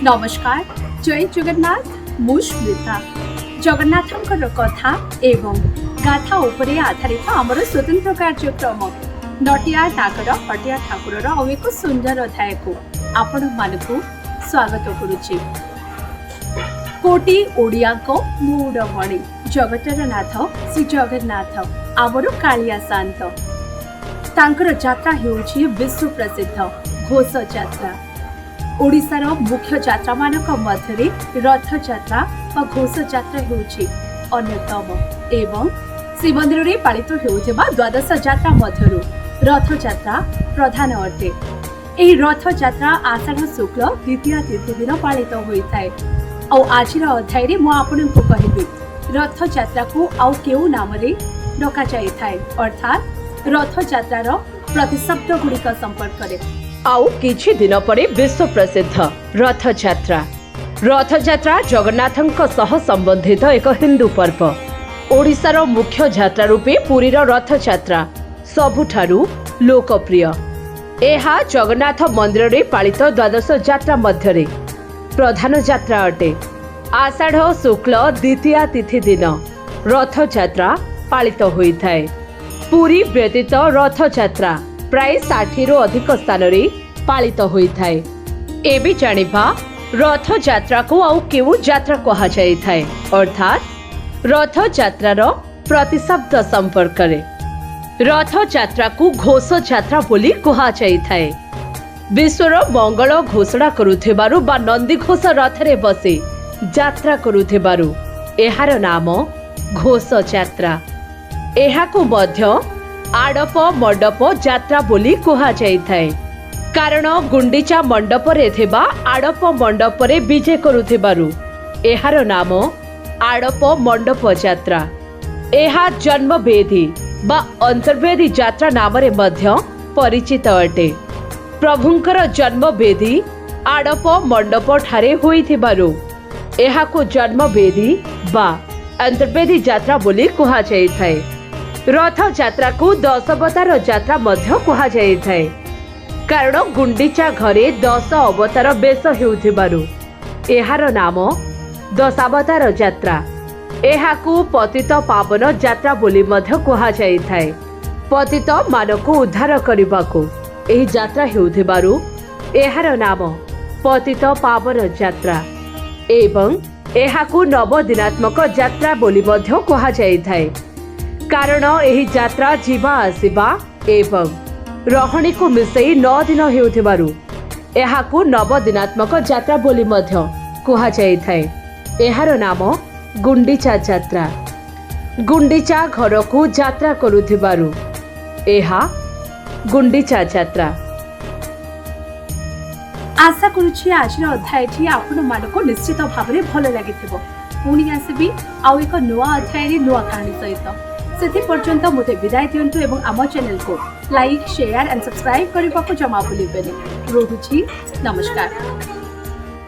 नमस्कार जय जगन्नाथ मुस्मृता जगन्नाथंकर कथा एवं गाथा उपरे आधारित आमर स्वतंत्र कार्यक्रम नटिया नागर हटिया ठाकुर एक सुंदर अध्याय को आपण मानकु स्वागत करुछि। कोटी ओडिया को मूडमणि जगतर नाथ श्री जगन्नाथ आमर कालिया शांत तांकर यात्रा हेउछि विश्व प्रसिद्ध घोष यात्रा। ओडिशार मुख्य यात्रा मानक मध्यरे रथ यात्रा व घोष यात्रा हेउछि अन्यतम एवं श्रीमंदिर रे पालित हेउथिबा द्वादश यात्रा मध्यरु रथ यात्रा प्रधान अटे। एही रथ यात्रा आषाढ़ शुक्ल द्वितीय तिथि दिन पालित होइथाय। और आजिर अध्याय रे मु आपनकु कहिबि रथ यात्रा को आउ केउ नाम रे डका जाइथाय अर्थात रथ यात्रार प्रतिशब्द गुड़िक संपर्क रे। आउ किछि दिन परे विश्व प्रसिद्ध रथ यात्रा जगन्नाथंक सह संबंधित एक हिंदू पर्व। ओडिशार मुख्य यात्रा रूपे पुरीर रथ यात्रा सबुठारु लोकप्रिय। एहा जगन्नाथ मंदिर रे पालित द्वादश यात्रा मध्यरे प्रधान यात्रा अटे। आषाढ़ शुक्ल द्वितीय तिथि दिन रथ यात्रा पालित होइथाय। पुरी व्यतीत रथ यात्रा प्राय 60 रु अधिक स्थान रे पालित होइथाय। एबी जानिबा रथ यात्रा को आउ केउ यात्रा कहा जाइथाय अर्थात रथ यात्रार प्रतिशब्द संपर्क रे। रथ यात्रा को घोष यात्रा बोली कहा जाइथाय। विश्वर मंगल घोषणा करुथिबारु बा नंदी घोष रथ रे बसे यात्रा करुथिबारु एहार नाम घोष यात्रा। एहाकु मध्य आड़प मंडप यात्रा बोली कहा जाइथाय कारण गुंडीचा मंडप रे थिबा आड़प मंडप रे विजे करुथिबारु एहार नाम आड़प मंडप यात्रा। एहा जन्म वेदी बा अंतर्वेदी यात्रा नाम रे मध्य परिचित अटे। प्रभुंकर जन्म वेदी आड़प मंडप ठारे होइथिबारु एहाको जन्म वेदी बा अंतर्वेदी यात्रा बोली कहा जाइथाय। रथ यात्रा को 10 अवतार यात्रा मध्य कहा जाइथाय कारण गुंडीचा घरे 10 अवतार बेश हेउथिबारु एहार नाम दशावतार यात्रा। एहाकु पतित पावन यात्रा बोली मध्य कहा जाइथाय। पतित मानकु उद्धार करिबाकु एही यात्रा हेउथिबारु एहार नाम पतित पावन यात्रा एवं एहाकु नवदिनात्मक यात्रा बोली मध्य कहा जाइथाय कारण एही यात्रा जीवा आसीबा एवं रहणी को मिसई 9 दिन हेउथिबारु एहाकु नवदिनात्मक यात्रा बोली मध्य कहा जाइथाय। एहार नाम गुंडीचा यात्रा। गुंडीचा घर को यात्रा करुथिबारु एहा गुंडीचा यात्रा। आशा करुछि आजिर अध्यायटी आपण मानको निश्चित भाबरे भल लागिथिबो। पुणी आसीबी आउ एक नुआ अध्याय रे नुआ कहानी सहित। सेति पर्यंत मोते विदाय दियंतु एवं आम चैनल को लाइक शेयर एंड सब्सक्राइब करने को जमा भूलिबेनि। रोहुछि नमस्कार।